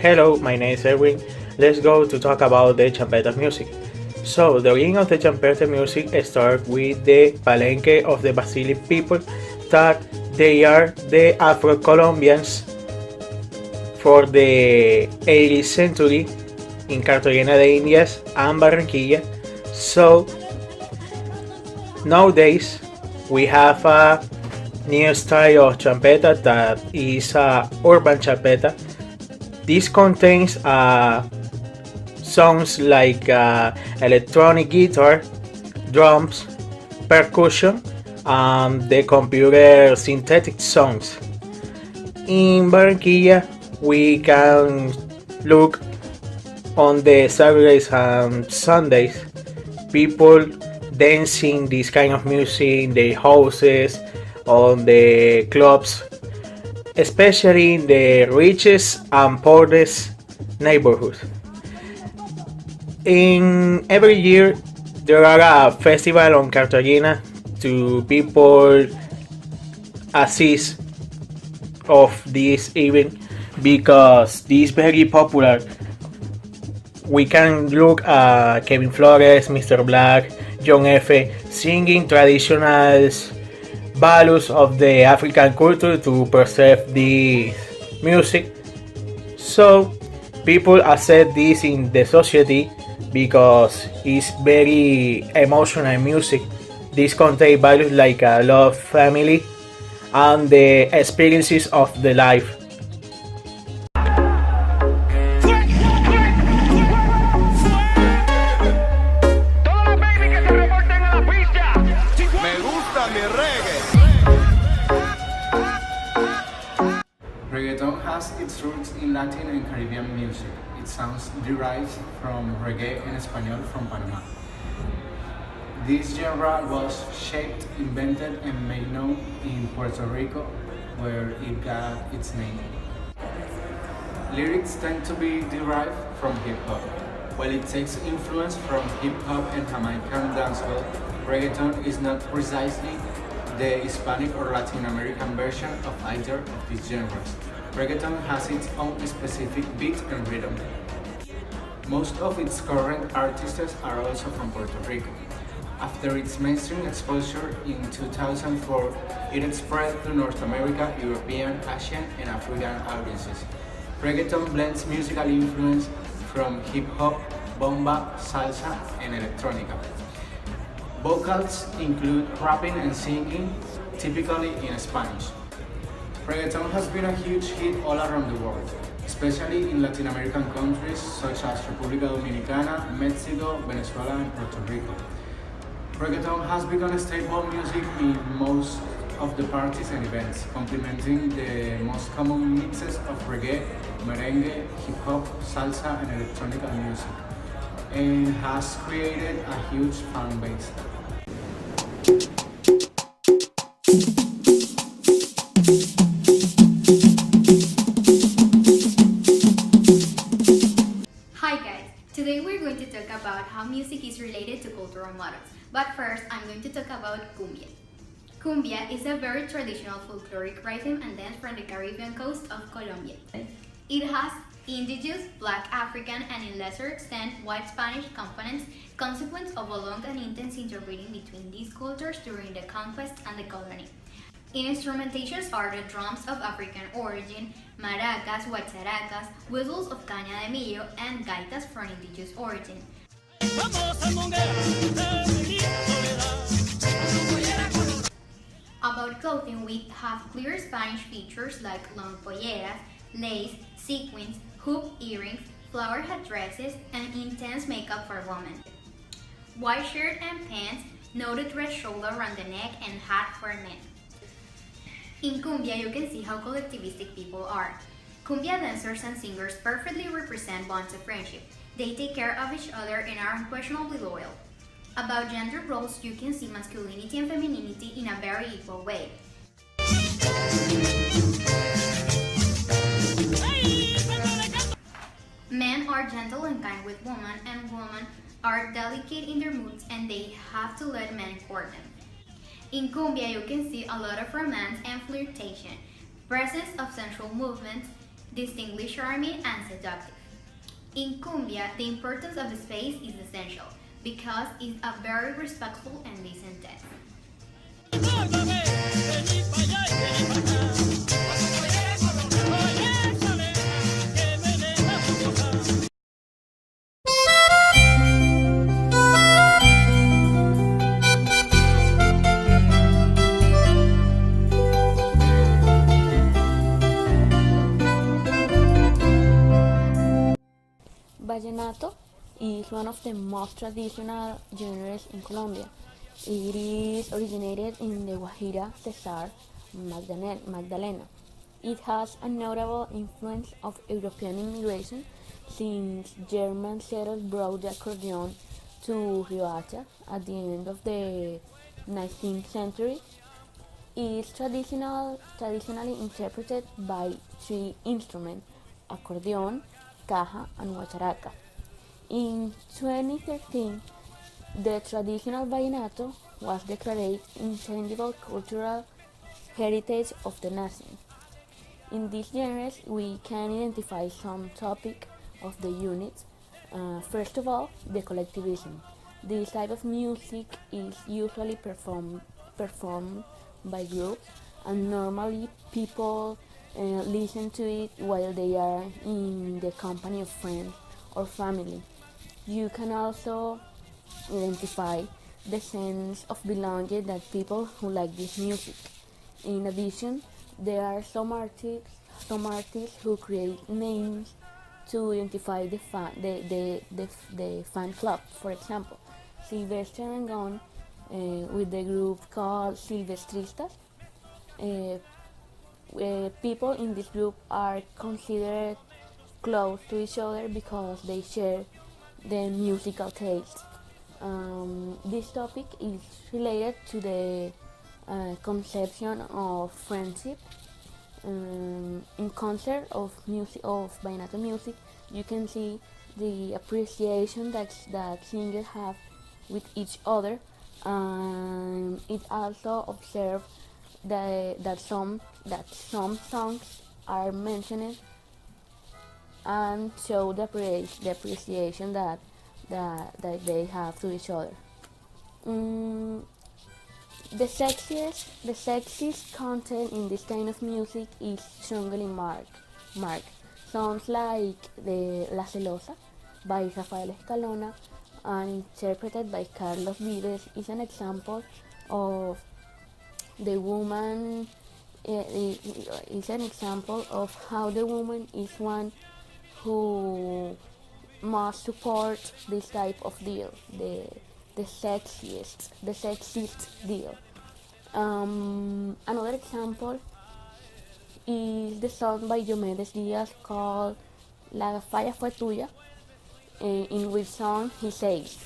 Hello, my name is Erwin. Let's go to talk about the champeta music. So, the origin of the champeta music starts with the palenque of the Basilic people, that they are the Afro-Colombians for the 18th century in Cartagena de Indias and Barranquilla. So, nowadays we have a new style of champeta that is a urban champeta. This contains sounds like electronic guitar, drums, percussion, and the computer synthetic sounds. In Barranquilla, we can look on the Saturdays and Sundays, people dancing this kind of music in their houses, on the clubs, especially in the richest and poorest neighborhoods. In every year, there are a festival on Cartagena to people assist of this event because this very popular. We can look at Kevin Flores, Mr. Black, John F. singing traditional values of the African culture to preserve this music. So people accept this in the society because it's very emotional music. This contains values like love, family, and the experiences of the life. Reggaeton has its roots in Latin and Caribbean music. Its sounds derive from reggae en español from Panama. This genre was shaped, invented, and made known in Puerto Rico, where it got its name. Lyrics tend to be derived from hip hop. While it takes influence from hip hop and Jamaican dancehall, reggaeton is not precisely the Hispanic or Latin American version of either of these genres. Reggaeton has its own specific beat and rhythm. Most of its current artists are also from Puerto Rico. After its mainstream exposure in 2004, it spread to North America, European, Asian, and African audiences. Reggaeton blends musical influence from hip-hop, bomba, salsa, and electronica. Vocals include rapping and singing, typically in Spanish. Reggaeton has been a huge hit all around the world, especially in Latin American countries such as República Dominicana, Mexico, Venezuela, and Puerto Rico. Reggaeton has become staple music in most of the parties and events, complementing the most common mixes of reggae, merengue, hip-hop, salsa, and electronic music, and has created a huge fan base. Hi guys, today we're going to talk about how music is related to cultural models. But first, I'm going to talk about cumbia. Cumbia is a very traditional folkloric rhythm and dance from the Caribbean coast of Colombia. It has indigenous, black African, and in lesser extent, white Spanish components, consequence of a long and intense interbreeding between these cultures during the conquest and the colony. In instrumentations are the drums of African origin, maracas, guacharacas, whistles of caña de millo, and gaitas from indigenous origin. About clothing, we have clear Spanish features like long polleras, lace, sequins, hoop earrings, flower headdresses, and intense makeup for women. White shirt and pants, noted red shoulder around the neck, and hat for men. In cumbia, you can see how collectivistic people are. Cumbia dancers and singers perfectly represent bonds of friendship. They take care of each other and are unquestionably loyal. About gender roles, you can see masculinity and femininity in a very equal way. Men are gentle and kind with women, and women are delicate in their moods and they have to let men court them. In cumbia, you can see a lot of romance and flirtation, presence of sensual movements, distinguished, charming, and seductive. In cumbia, the importance of the space is essential because it's a very respectful and decent dance. Vallenato is one of the most traditional genres in Colombia. It is originated in the Guajira Cesar Magdalena. It has a notable influence of European immigration since German settlers brought the accordion to Riohacha at the end of the 19th century. It is traditionally interpreted by three instruments: accordion, caja, and guacharaca. In 2013, the traditional vallenato was declared intangible cultural heritage of the nation. In these genres, we can identify some topics of the units. First of all, the collectivism. This type of music is usually performed by groups, and normally people listen to it while they are in the company of friends or family. You can also identify the sense of belonging that people who like this music. In addition, there are some artists who create names to identify the fan club. For example, Sylvester and Gon with the group called Silvestristas. People in this group are considered close to each other because they share the musical taste. This topic is related to the conception of friendship. In concert of vallenato music, you can see the appreciation that singers have with each other, and it also observed that some songs are mentioned and show the appreciation that they have to each other. Mm, the sexiest content in this kind of music is strongly marked. Songs like the La Celosa by Rafael Escalona and interpreted by Carlos Vives is an example of the woman is an example of how the woman is one who must support this type of deal, the sexist deal. Another example is the song by Diomedes Diaz called La Falla Fue Tuya, in which song he says,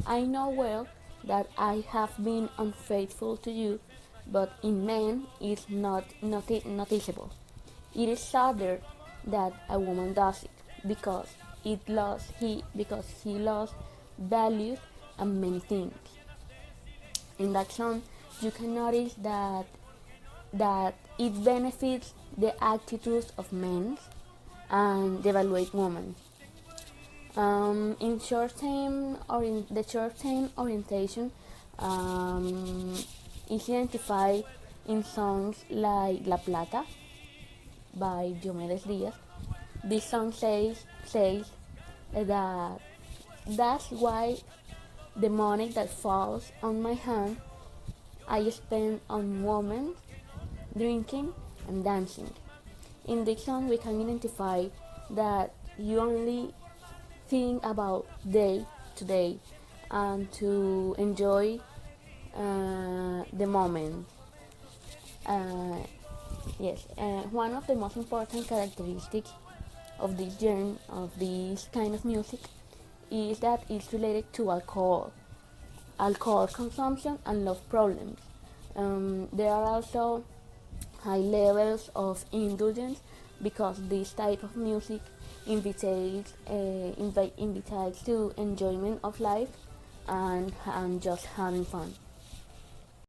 I know well that I have been unfaithful to you, but in men it's not noticeable. It is sadder that a woman does it because he lost values and many things. In that song, you can notice that it benefits the attitudes of men and devaluate women. In the short-term orientation is identified in songs like La Plata by Diomedes Diaz. This song says that that's why the money that falls on my hand I spend on women, drinking, and dancing. In this song, we can identify that you only think about day to day and to enjoy the moment. One of the most important characteristics of this kind of music is that it's related to alcohol consumption and love problems. There are also high levels of indulgence because this type of music invites to enjoyment of life and just having fun.